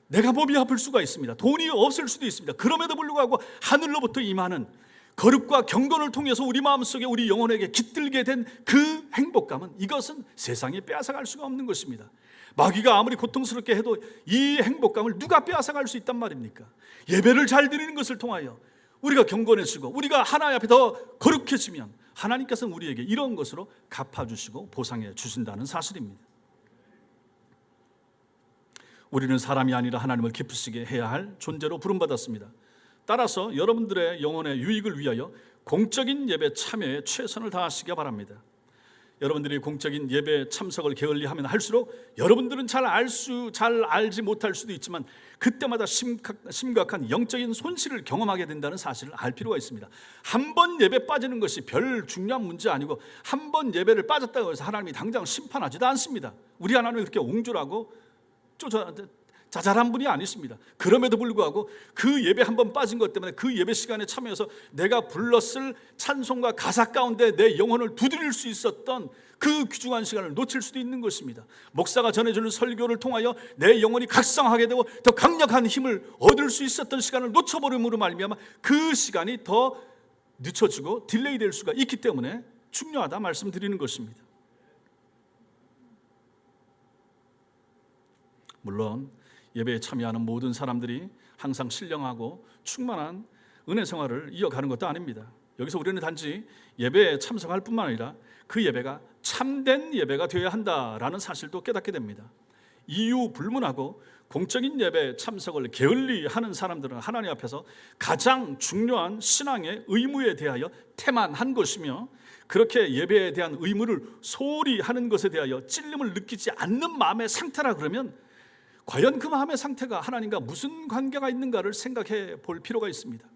내가 몸이 아플 수가 있습니다. 돈이 없을 수도 있습니다. 그럼에도 불구하고 하늘로부터 임하는 거룩과 경건을 통해서 우리 마음속에 우리 영혼에게 깃들게 된 그 행복감은, 이것은 세상에 빼앗아갈 수가 없는 것입니다. 마귀가 아무리 고통스럽게 해도 이 행복감을 누가 빼앗아갈 수 있단 말입니까? 예배를 잘 드리는 것을 통하여 우리가 경건해지고 우리가 하나님 앞에 더 거룩해지면 하나님께서는 우리에게 이런 것으로 갚아주시고 보상해 주신다는 사실입니다. 우리는 사람이 아니라 하나님을 기쁘시게 해야 할 존재로 부름받았습니다. 따라서 여러분들의 영혼의 유익을 위하여 공적인 예배 참여에 최선을 다하시기 바랍니다. 여러분들이 공적인 예배 참석을 게을리하면 할수록 여러분들은 잘 알지 못할 수도 있지만 그때마다 심각한 영적인 손실을 경험하게 된다는 사실을 알 필요가 있습니다. 한 번 예배 빠지는 것이 별 중요한 문제 아니고, 한 번 예배를 빠졌다고 해서 하나님이 당장 심판하지도 않습니다. 우리 하나님이 그렇게 옹졸하고 자잘한 분이 아니십니다. 그럼에도 불구하고 그 예배 한 번 빠진 것 때문에 그 예배 시간에 참여해서 내가 불렀을 찬송과 가사 가운데 내 영혼을 두드릴 수 있었던 그 귀중한 시간을 놓칠 수도 있는 것입니다. 목사가 전해주는 설교를 통하여 내 영혼이 각성하게 되고 더 강력한 힘을 얻을 수 있었던 시간을 놓쳐버림으로 말미암아 그 시간이 더 늦춰지고 딜레이 될 수가 있기 때문에 중요하다 말씀드리는 것입니다. 물론 예배에 참여하는 모든 사람들이 항상 신령하고 충만한 은혜 생활을 이어가는 것도 아닙니다. 여기서 우리는 단지 예배에 참석할 뿐만 아니라 그 예배가 참된 예배가 되어야 한다라는 사실도 깨닫게 됩니다. 이유 불문하고 공적인 예배 참석을 게을리하는 사람들은 하나님 앞에서 가장 중요한 신앙의 의무에 대하여 태만한 것이며, 그렇게 예배에 대한 의무를 소홀히 하는 것에 대하여 찔림을 느끼지 않는 마음의 상태라 그러면 과연 그 마음의 상태가 하나님과 무슨 관계가 있는가를 생각해 볼 필요가 있습니다.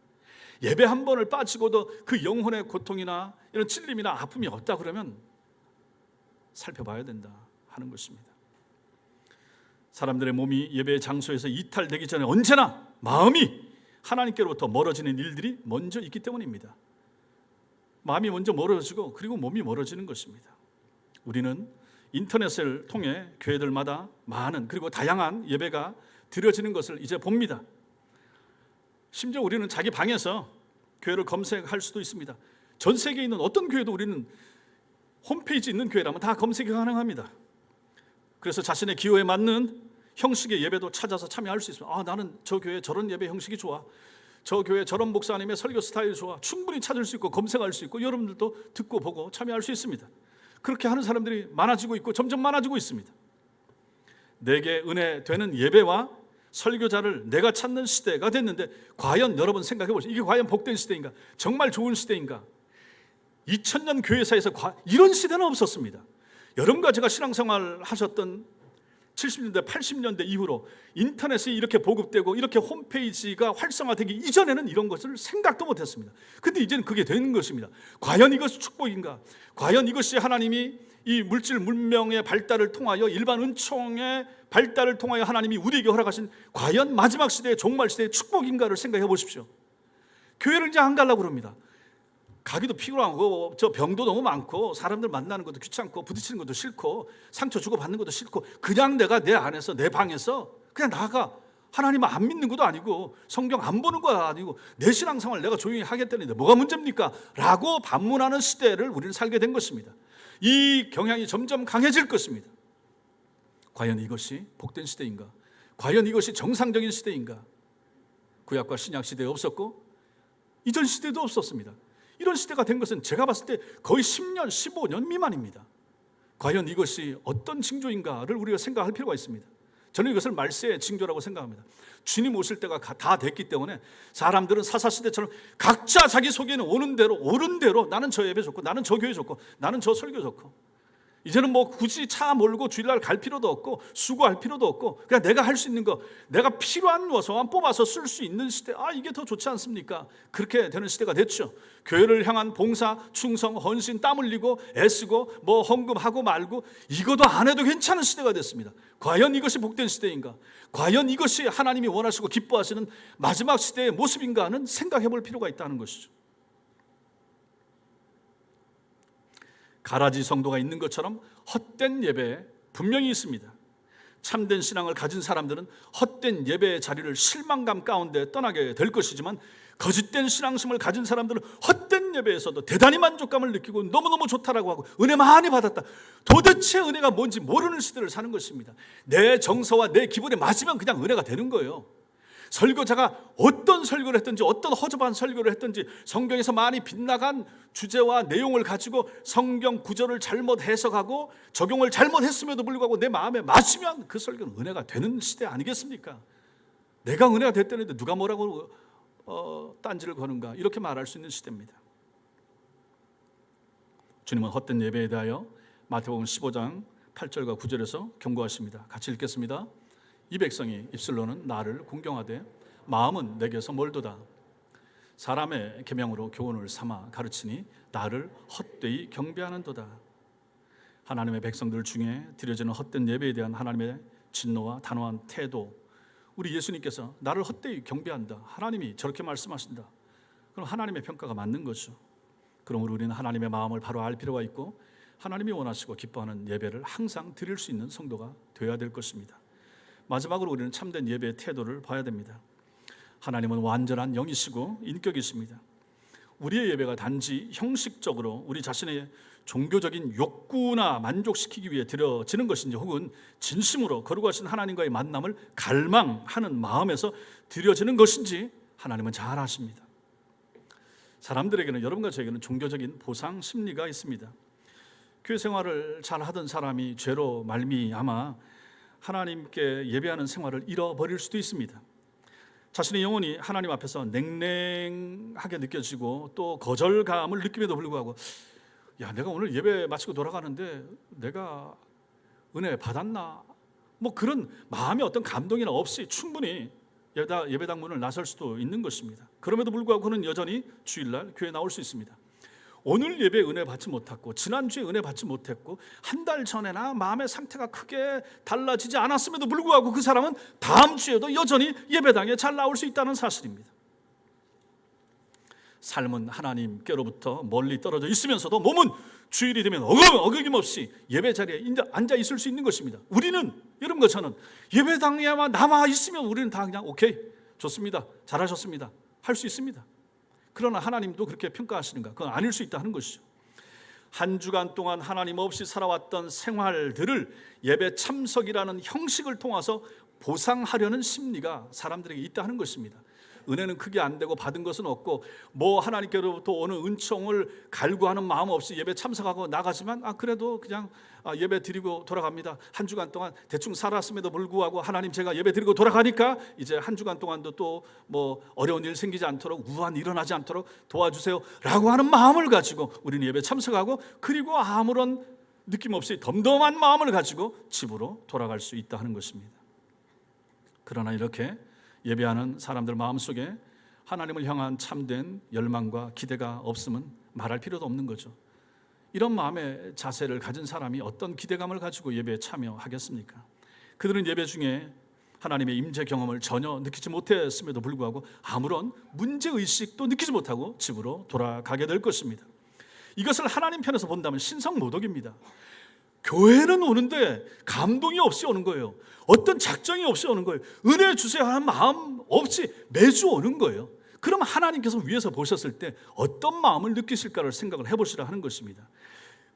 예배 한 번을 빠지고도 그 영혼의 고통이나 이런 찔림이나 아픔이 없다 그러면 살펴봐야 된다 하는 것입니다. 사람들의 몸이 예배 장소에서 이탈되기 전에 언제나 마음이 하나님께로부터 멀어지는 일들이 먼저 있기 때문입니다. 마음이 먼저 멀어지고 그리고 몸이 멀어지는 것입니다. 우리는 인터넷을 통해 교회들마다 많은 그리고 다양한 예배가 드려지는 것을 이제 봅니다. 심지어 우리는 자기 방에서 교회를 검색할 수도 있습니다. 전 세계에 있는 어떤 교회도 우리는 홈페이지 있는 교회라면 다 검색이 가능합니다. 그래서 자신의 기호에 맞는 형식의 예배도 찾아서 참여할 수 있습니다. 나는 저 교회 저런 예배 형식이 좋아, 저 교회 저런 목사님의 설교 스타일이 좋아, 충분히 찾을 수 있고 검색할 수 있고 여러분들도 듣고 보고 참여할 수 있습니다. 그렇게 하는 사람들이 많아지고 있고 점점 많아지고 있습니다. 내게 은혜 되는 예배와 설교자를 내가 찾는 시대가 됐는데, 과연 여러분 생각해 보세요. 이게 과연 복된 시대인가? 정말 좋은 시대인가? 2000년 교회사에서 이런 시대는 없었습니다. 여러분과 제가 신앙생활 하셨던 70년대 80년대 이후로 인터넷이 이렇게 보급되고 이렇게 홈페이지가 활성화되기 이전에는 이런 것을 생각도 못했습니다. 근데 이제는 그게 되는 것입니다. 과연 이것이 축복인가? 과연 이것이 하나님이 이 물질 문명의 발달을 통하여 일반 은총의 발달을 통하여 하나님이 우리에게 허락하신 과연 마지막 시대의 종말 시대의 축복인가를 생각해 보십시오. 교회를 이제 안 가려고 그럽니다. 가기도 피곤하고 저 병도 너무 많고 사람들 만나는 것도 귀찮고 부딪히는 것도 싫고 상처 주고받는 것도 싫고 그냥 내가 내 안에서 내 방에서 그냥 나가, 하나님 안 믿는 것도 아니고 성경 안 보는 거 아니고 내 신앙생활 내가 조용히 하겠다는데 뭐가 문제입니까? 라고 반문하는 시대를 우리는 살게 된 것입니다. 이 경향이 점점 강해질 것입니다. 과연 이것이 복된 시대인가? 과연 이것이 정상적인 시대인가? 구약과 신약 시대에 없었고 이전 시대도 없었습니다. 이런 시대가 된 것은 제가 봤을 때 거의 10년, 15년 미만입니다. 과연 이것이 어떤 징조인가를 우리가 생각할 필요가 있습니다. 저는 이것을 말세의 징조라고 생각합니다. 주님 오실 때가 다 됐기 때문에 사람들은 사사시대처럼 각자 자기 속에는 오는 대로 나는 저 예배 좋고 나는 저 교회 좋고 나는 저 설교 좋고, 이제는 뭐 굳이 차 몰고 주일날 갈 필요도 없고 수고할 필요도 없고 그냥 내가 할 수 있는 거, 내가 필요한 것만 뽑아서 쓸 수 있는 시대, 이게 더 좋지 않습니까? 그렇게 되는 시대가 됐죠. 교회를 향한 봉사, 충성, 헌신, 땀 흘리고 애쓰고 뭐 헌금하고 말고 이것도 안 해도 괜찮은 시대가 됐습니다. 과연 이것이 복된 시대인가? 과연 이것이 하나님이 원하시고 기뻐하시는 마지막 시대의 모습인가는 생각해 볼 필요가 있다는 것이죠. 가라지 성도가 있는 것처럼 헛된 예배 분명히 있습니다. 참된 신앙을 가진 사람들은 헛된 예배의 자리를 실망감 가운데 떠나게 될 것이지만, 거짓된 신앙심을 가진 사람들은 헛된 예배에서도 대단히 만족감을 느끼고 너무너무 좋다라고 하고 은혜 많이 받았다, 도대체 은혜가 뭔지 모르는 시대를 사는 것입니다. 내 정서와 내 기분에 맞으면 그냥 은혜가 되는 거예요. 설교자가 어떤 설교를 했든지 어떤 허접한 설교를 했든지 성경에서 많이 빗나간 주제와 내용을 가지고 성경 구절을 잘못 해석하고 적용을 잘못했음에도 불구하고 내 마음에 맞으면 그 설교는 은혜가 되는 시대 아니겠습니까? 내가 은혜가 됐다는데 누가 뭐라고 딴지를 거는가, 이렇게 말할 수 있는 시대입니다. 주님은 헛된 예배에 대하여 마태복음 15장 8절과 9절에서 경고하십니다. 같이 읽겠습니다. 이 백성이 입술로는 나를 공경하되 마음은 내게서 멀도다. 사람의 계명으로 교훈을 삼아 가르치니 나를 헛되이 경배하는도다. 하나님의 백성들 중에 드려지는 헛된 예배에 대한 하나님의 진노와 단호한 태도, 우리 예수님께서 나를 헛되이 경배한다, 하나님이 저렇게 말씀하신다. 그럼 하나님의 평가가 맞는 거죠. 그러므로 우리는 하나님의 마음을 바로 알 필요가 있고 하나님이 원하시고 기뻐하는 예배를 항상 드릴 수 있는 성도가 되어야 될 것입니다. 마지막으로 우리는 참된 예배의 태도를 봐야 됩니다. 하나님은 완전한 영이시고 인격이십니다. 우리의 예배가 단지 형식적으로 우리 자신의 종교적인 욕구나 만족시키기 위해 드려지는 것인지, 혹은 진심으로 거룩하신 하나님과의 만남을 갈망하는 마음에서 드려지는 것인지 하나님은 잘 아십니다. 사람들에게는, 여러분과 저에게는 종교적인 보상 심리가 있습니다. 교회 생활을 잘 하던 사람이 죄로 말미암아 하나님께 예배하는 생활을 잃어버릴 수도 있습니다. 자신의 영혼이 하나님 앞에서 냉랭하게 느껴지고 또 거절감을 느낌에도 불구하고 내가 오늘 예배 마치고 돌아가는데 내가 은혜 받았나? 뭐 그런 마음의 어떤 감동이나 없이 충분히 예배당 문을 나설 수도 있는 것입니다. 그럼에도 불구하고 그는 여전히 주일날 교회에 나올 수 있습니다. 오늘 예배 은혜 받지 못했고 지난주에 은혜 받지 못했고 한 달 전에나 마음의 상태가 크게 달라지지 않았음에도 불구하고 그 사람은 다음 주에도 여전히 예배당에 잘 나올 수 있다는 사실입니다. 삶은 하나님께로부터 멀리 떨어져 있으면서도 몸은 주일이 되면 어김없이 예배 자리에 앉아 있을 수 있는 것입니다. 우리는 여러분과 저는 예배당에만 남아 있으면 우리는 다 그냥 오케이, 좋습니다, 잘하셨습니다 할 수 있습니다. 그러나 하나님도 그렇게 평가하시는가? 그건 아닐 수 있다 하는 것이죠. 한 주간 동안 하나님 없이 살아왔던 생활들을 예배 참석이라는 형식을 통해서 보상하려는 심리가 사람들에게 있다 하는 것입니다. 은혜는 크게 안 되고 받은 것은 없고 뭐 하나님께로부터 오는 은총을 갈구하는 마음 없이 예배 참석하고 나가지만 그래도 그냥 예배 드리고 돌아갑니다. 한 주간 동안 대충 살았음에도 불구하고 하나님 제가 예배 드리고 돌아가니까 이제 한 주간 동안도 또 뭐 어려운 일 생기지 않도록 우한 일어나지 않도록 도와주세요 라고 하는 마음을 가지고 우리는 예배 참석하고 그리고 아무런 느낌 없이 덤덤한 마음을 가지고 집으로 돌아갈 수 있다 하는 것입니다. 그러나 이렇게 예배하는 사람들 마음속에 하나님을 향한 참된 열망과 기대가 없으면 말할 필요도 없는 거죠. 이런 마음의 자세를 가진 사람이 어떤 기대감을 가지고 예배에 참여하겠습니까? 그들은 예배 중에 하나님의 임재 경험을 전혀 느끼지 못했음에도 불구하고 아무런 문제의식도 느끼지 못하고 집으로 돌아가게 될 것입니다. 이것을 하나님 편에서 본다면 신성모독입니다. 교회는 오는데 감동이 없이 오는 거예요. 어떤 작정이 없이 오는 거예요. 은혜 주세요 하는 마음 없이 매주 오는 거예요. 그럼 하나님께서 위에서 보셨을 때 어떤 마음을 느끼실까를 생각을 해보시라 하는 것입니다.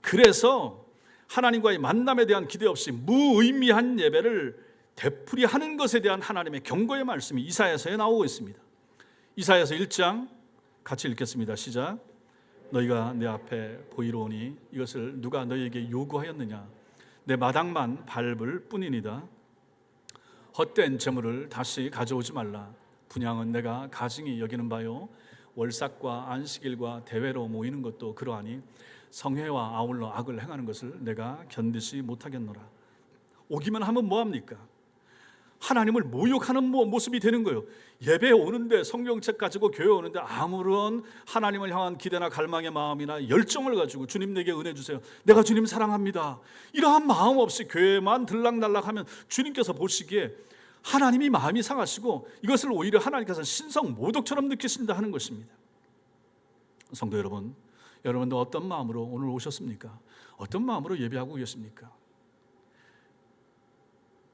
그래서 하나님과의 만남에 대한 기대 없이 무의미한 예배를 되풀이하는 것에 대한 하나님의 경고의 말씀이 이사야서에 나오고 있습니다. 이사야서 1장 같이 읽겠습니다. 시작. 너희가 내 앞에 보이러 오니 이것을 누가 너희에게 요구하였느냐? 내 마당만 밟을 뿐이니이다. 헛된 재물을 다시 가져오지 말라. 분향은 내가 가증히 여기는 바요. 월삭과 안식일과 대회로 모이는 것도 그러하니 성회와 아울러 악을 행하는 것을 내가 견디지 못하겠노라. 오기만 하면 뭐합니까? 하나님을 모욕하는 모습이 되는 거예요. 예배에 오는데 성경책 가지고 교회 오는데 아무런 하나님을 향한 기대나 갈망의 마음이나 열정을 가지고 주님 내게 은혜 주세요, 내가 주님 사랑합니다, 이러한 마음 없이 교회만 들락날락하면 주님께서 보시기에 하나님이 마음이 상하시고 이것을 오히려 하나님께서 신성모독처럼 느끼신다 하는 것입니다. 성도 여러분, 여러분도 어떤 마음으로 오늘 오셨습니까? 어떤 마음으로 예배하고 계십니까?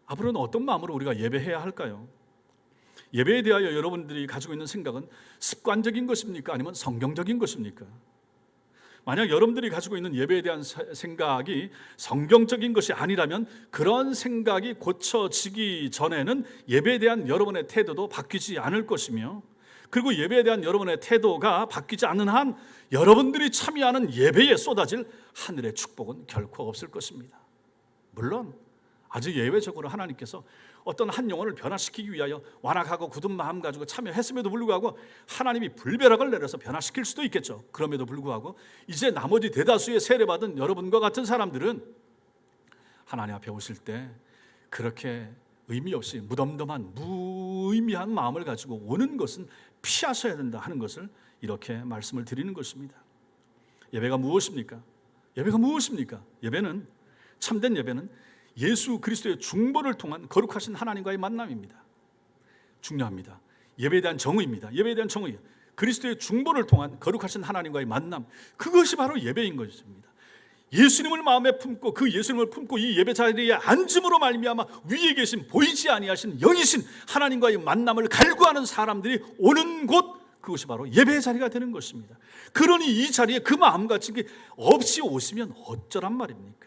앞으로는 어떤 마음으로 우리가 예배해야 할까요? 예배에 대하여 여러분들이 가지고 있는 생각은 습관적인 것입니까? 아니면 성경적인 것입니까? 만약 여러분들이 가지고 있는 예배에 대한 생각이 성경적인 것이 아니라면 그런 생각이 고쳐지기 전에는 예배에 대한 여러분의 태도도 바뀌지 않을 것이며, 그리고 예배에 대한 여러분의 태도가 바뀌지 않는 한 여러분들이 참여하는 예배에 쏟아질 하늘의 축복은 결코 없을 것입니다. 물론 아주 예외적으로 하나님께서 어떤 한 영혼을 변화시키기 위하여 완악하고 굳은 마음 가지고 참여했음에도 불구하고 하나님이 불벼락을 내려서 변화시킬 수도 있겠죠. 그럼에도 불구하고 이제 나머지 대다수의 세례받은 여러분과 같은 사람들은 하나님 앞에 오실 때 그렇게 의미 없이 무덤덤한 무의미한 마음을 가지고 오는 것은 피하셔야 된다 하는 것을 이렇게 말씀을 드리는 것입니다. 예배가 무엇입니까? 예배가 무엇입니까? 예배는, 참된 예배는 예수 그리스도의 중보를 통한 거룩하신 하나님과의 만남입니다. 중요합니다. 예배에 대한 정의입니다. 예배에 대한 정의, 그리스도의 중보를 통한 거룩하신 하나님과의 만남, 그것이 바로 예배인 것입니다. 예수님을 마음에 품고 그 예수님을 품고 이 예배 자리에 앉음으로 말미암아 위에 계신 보이지 아니하신 영이신 하나님과의 만남을 갈구하는 사람들이 오는 곳, 그것이 바로 예배의 자리가 되는 것입니다. 그러니 이 자리에 그 마음같은 게 없이 오시면 어쩌란 말입니까?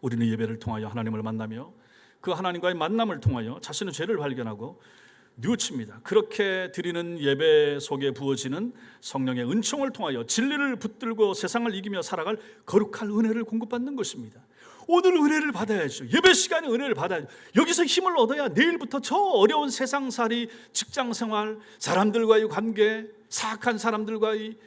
우리는 예배를 통하여 하나님을 만나며 그 하나님과의 만남을 통하여 자신의 죄를 발견하고 뉘우칩니다. 그렇게 드리는 예배 속에 부어지는 성령의 은총을 통하여 진리를 붙들고 세상을 이기며 살아갈 거룩한 은혜를 공급받는 것입니다. 오늘 은혜를 받아야죠. 예배 시간에 은혜를 받아야죠. 여기서 힘을 얻어야 내일부터 저 어려운 세상살이, 직장생활, 사람들과의 관계, 사악한 사람들과의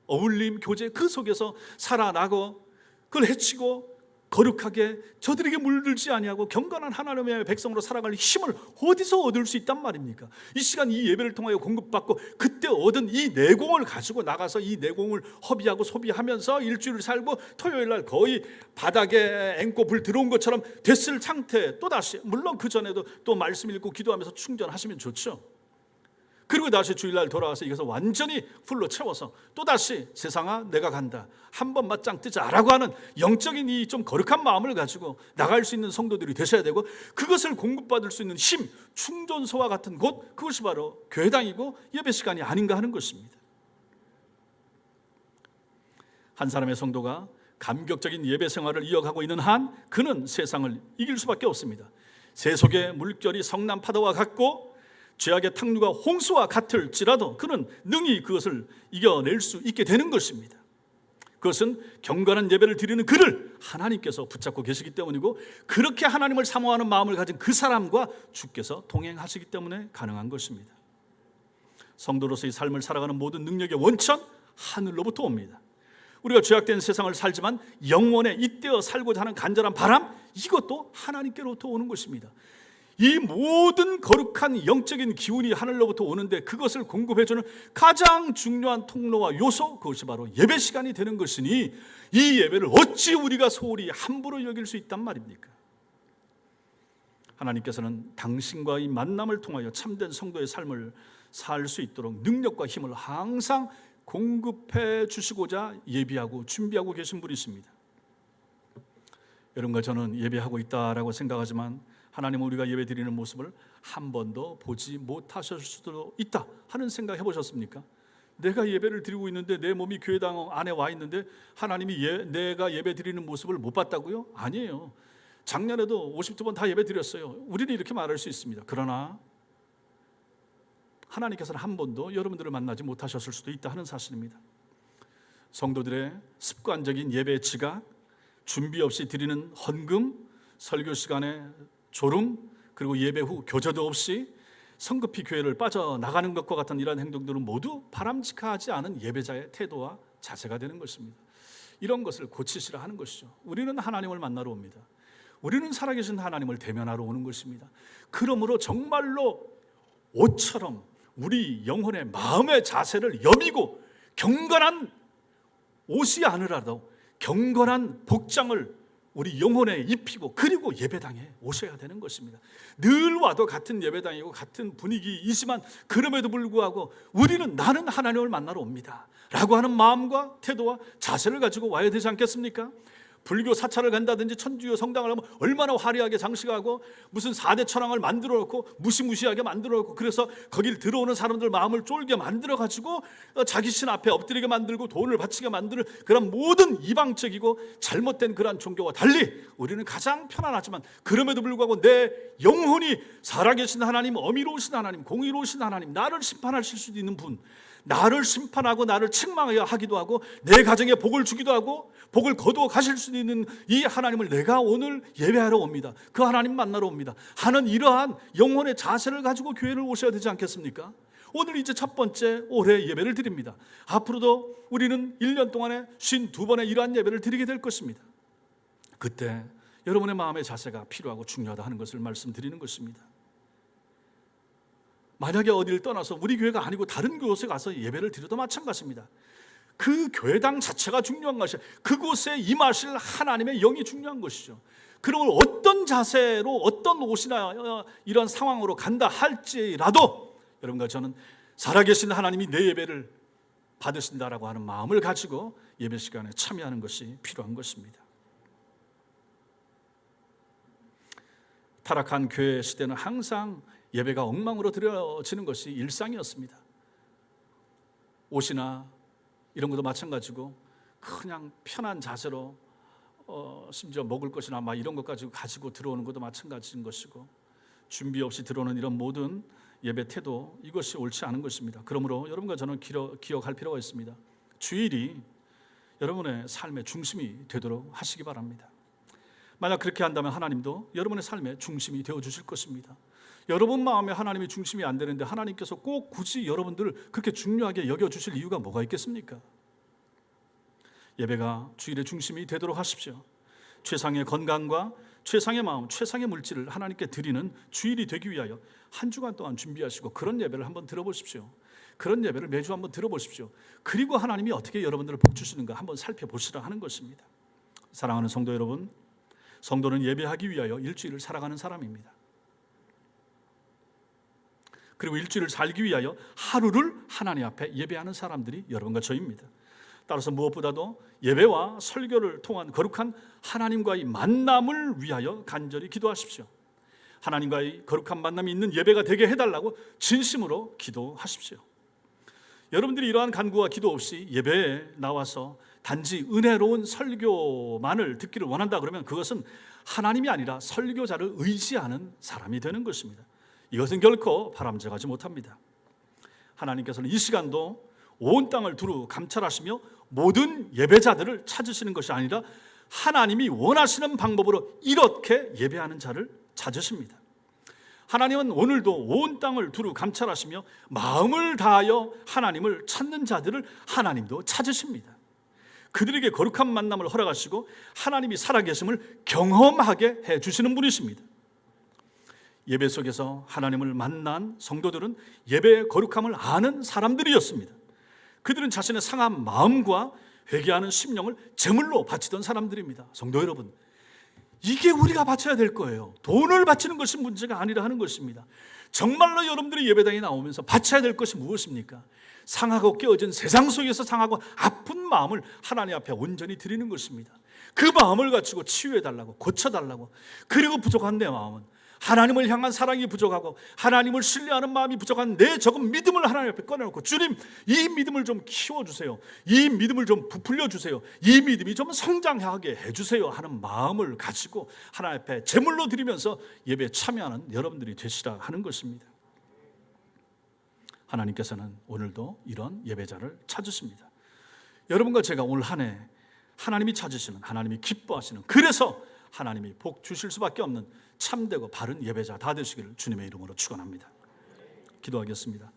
어울림, 교제, 그 속에서 살아나고 그걸 해치고 거룩하게 저들에게 물들지 아니하고 경건한 하나님의 백성으로 살아갈 힘을 어디서 얻을 수 있단 말입니까? 이 시간 이 예배를 통하여 공급받고 그때 얻은 이 내공을 가지고 나가서 이 내공을 허비하고 소비하면서 일주일 살고 토요일 날 거의 바닥에 앵꼬불 들어온 것처럼 됐을 상태, 또다시 물론 그 전에도 또 말씀 읽고 기도하면서 충전하시면 좋죠. 그리고 다시 주일날 돌아와서 이것을 완전히 풀로 채워서 또다시 세상아 내가 간다, 한번 맞짱 뜨자라고 하는 영적인 이 좀 거룩한 마음을 가지고 나갈 수 있는 성도들이 되셔야 되고, 그것을 공급받을 수 있는 힘, 충전소와 같은 곳, 그것이 바로 교회당이고 예배 시간이 아닌가 하는 것입니다. 한 사람의 성도가 감격적인 예배 생활을 이어가고 있는 한 그는 세상을 이길 수밖에 없습니다. 세속의 물결이 성난 파도와 같고 죄악의 탕류가 홍수와 같을지라도 그는 능히 그것을 이겨낼 수 있게 되는 것입니다. 그것은 경건한 예배를 드리는 그를 하나님께서 붙잡고 계시기 때문이고, 그렇게 하나님을 사모하는 마음을 가진 그 사람과 주께서 동행하시기 때문에 가능한 것입니다. 성도로서의 삶을 살아가는 모든 능력의 원천, 하늘로부터 옵니다. 우리가 죄악된 세상을 살지만 영원에 잇대어 살고자 하는 간절한 바람, 이것도 하나님께로부터 오는 것입니다. 이 모든 거룩한 영적인 기운이 하늘로부터 오는데 그것을 공급해주는 가장 중요한 통로와 요소, 그것이 바로 예배 시간이 되는 것이니 이 예배를 어찌 우리가 소홀히 함부로 여길 수 있단 말입니까? 하나님께서는 당신과의 만남을 통하여 참된 성도의 삶을 살 수 있도록 능력과 힘을 항상 공급해 주시고자 예비하고 준비하고 계신 분이십니다. 여러분과 저는 예배하고 있다라고 생각하지만 하나님은 우리가 예배 드리는 모습을 한 번도 보지 못하실 수도 있다 하는 생각 해보셨습니까? 내가 예배를 드리고 있는데 내 몸이 교회당 안에 와 있는데 하나님이 내가 예배 드리는 모습을 못 봤다고요? 아니에요. 작년에도 52번 다 예배 드렸어요. 우리는 이렇게 말할 수 있습니다. 그러나 하나님께서는 한 번도 여러분들을 만나지 못하셨을 수도 있다 하는 사실입니다. 성도들의 습관적인 예배 지각, 준비 없이 드리는 헌금, 설교 시간에 졸음, 그리고 예배 후 교제도 없이 성급히 교회를 빠져나가는 것과 같은 이러한 행동들은 모두 바람직하지 않은 예배자의 태도와 자세가 되는 것입니다. 이런 것을 고치시라 하는 것이죠. 우리는 하나님을 만나러 옵니다. 우리는 살아계신 하나님을 대면하러 오는 것입니다. 그러므로 정말로 옷처럼 우리 영혼의 마음의 자세를 여미고 경건한 옷이 아니라도 경건한 복장을 우리 영혼에 입히고 그리고 예배당에 오셔야 되는 것입니다. 늘 와도 같은 예배당이고 같은 분위기이지만 그럼에도 불구하고 우리는 나는 하나님을 만나러 옵니다 라고 하는 마음과 태도와 자세를 가지고 와야 되지 않겠습니까? 불교 사찰을 간다든지 천주교 성당을 하면 얼마나 화려하게 장식하고 무슨 4대 천왕을 만들어 놓고 무시무시하게 만들어 놓고, 그래서 거길 들어오는 사람들 마음을 쫄게 만들어 가지고 자기 신 앞에 엎드리게 만들고 돈을 바치게 만드는 그런 모든 이방적이고 잘못된 그러한 종교와 달리 우리는 가장 편안하지만 그럼에도 불구하고 내 영혼이 살아계신 하나님, 어미로우신 하나님, 공의로우신 하나님, 나를 심판하실 수도 있는 분, 나를 심판하고 나를 책망하여 하기도 하고 내 가정에 복을 주기도 하고 복을 거두어 가실 수 있는 이 하나님을 내가 오늘 예배하러 옵니다, 그 하나님 만나러 옵니다 하는 이러한 영혼의 자세를 가지고 교회를 오셔야 되지 않겠습니까? 오늘 이제 첫 번째 올해 예배를 드립니다. 앞으로도 우리는 1년 동안에 52번의 이러한 예배를 드리게 될 것입니다. 그때 여러분의 마음의 자세가 필요하고 중요하다 하는 것을 말씀드리는 것입니다. 만약에 어디를 떠나서 우리 교회가 아니고 다른 곳에 가서 예배를 드려도 마찬가지입니다. 그 교회당 자체가 중요한 것이 그곳에 임하실 하나님의 영이 중요한 것이죠. 그러면 어떤 자세로 어떤 옷이나 이런 상황으로 간다 할지라도 여러분과 저는 살아계신 하나님이 내 예배를 받으신다라고 하는 마음을 가지고 예배 시간에 참여하는 것이 필요한 것입니다. 타락한 교회 시대는 항상 예배가 엉망으로 드려지는 것이 일상이었습니다. 옷이나 이런 것도 마찬가지고 그냥 편한 자세로 심지어 먹을 것이나 막 이런 것까지 가지고 들어오는 것도 마찬가지인 것이고, 준비 없이 들어오는 이런 모든 예배 태도, 이것이 옳지 않은 것입니다. 그러므로 여러분과 저는 기억할 필요가 있습니다. 주일이 여러분의 삶의 중심이 되도록 하시기 바랍니다. 만약 그렇게 한다면 하나님도 여러분의 삶의 중심이 되어 주실 것입니다. 여러분 마음에 하나님이 중심이 안 되는데 하나님께서 꼭 굳이 여러분들을 그렇게 중요하게 여겨주실 이유가 뭐가 있겠습니까? 예배가 주일의 중심이 되도록 하십시오. 최상의 건강과 최상의 마음, 최상의 물질을 하나님께 드리는 주일이 되기 위하여 한 주간 동안 준비하시고 그런 예배를 한번 들어보십시오. 그런 예배를 매주 한번 들어보십시오. 그리고 하나님이 어떻게 여러분들을 복주시는가 한번 살펴보시라 하는 것입니다. 사랑하는 성도 여러분, 성도는 예배하기 위하여 일주일을 살아가는 사람입니다. 그리고 일주일을 살기 위하여 하루를 하나님 앞에 예배하는 사람들이 여러분과 저입니다. 따라서 무엇보다도 예배와 설교를 통한 거룩한 하나님과의 만남을 위하여 간절히 기도하십시오. 하나님과의 거룩한 만남이 있는 예배가 되게 해달라고 진심으로 기도하십시오. 여러분들이 이러한 간구와 기도 없이 예배에 나와서 단지 은혜로운 설교만을 듣기를 원한다 그러면 그것은 하나님이 아니라 설교자를 의지하는 사람이 되는 것입니다. 이것은 결코 바람직하지 못합니다. 하나님께서는 이 시간도 온 땅을 두루 감찰하시며 모든 예배자들을 찾으시는 것이 아니라 하나님이 원하시는 방법으로 이렇게 예배하는 자를 찾으십니다. 하나님은 오늘도 온 땅을 두루 감찰하시며 마음을 다하여 하나님을 찾는 자들을 하나님도 찾으십니다. 그들에게 거룩한 만남을 허락하시고 하나님이 살아계심을 경험하게 해주시는 분이십니다. 예배 속에서 하나님을 만난 성도들은 예배의 거룩함을 아는 사람들이었습니다. 그들은 자신의 상한 마음과 회개하는 심령을 제물로 바치던 사람들입니다. 성도 여러분, 이게 우리가 바쳐야 될 거예요. 돈을 바치는 것이 문제가 아니라 하는 것입니다. 정말로 여러분들이 예배당에 나오면서 바쳐야 될 것이 무엇입니까? 상하고 깨어진 세상 속에서 상하고 아픈 마음을 하나님 앞에 온전히 드리는 것입니다. 그 마음을 가지고 치유해달라고, 고쳐달라고. 그리고 부족한 내 마음은 하나님을 향한 사랑이 부족하고 하나님을 신뢰하는 마음이 부족한 내 적은 믿음을 하나님 앞에 꺼내놓고, 주님, 이 믿음을 좀 키워주세요. 이 믿음을 좀 부풀려 주세요. 이 믿음이 좀 성장하게 해주세요 하는 마음을 가지고 하나님 앞에 제물로 드리면서 예배에 참여하는 여러분들이 되시라 하는 것입니다. 하나님께서는 오늘도 이런 예배자를 찾으십니다. 여러분과 제가 오늘 한 해 하나님이 찾으시는, 하나님이 기뻐하시는, 그래서 하나님이 복 주실 수밖에 없는 참되고 바른 예배자 다 되시기를 주님의 이름으로 축원합니다. 기도하겠습니다.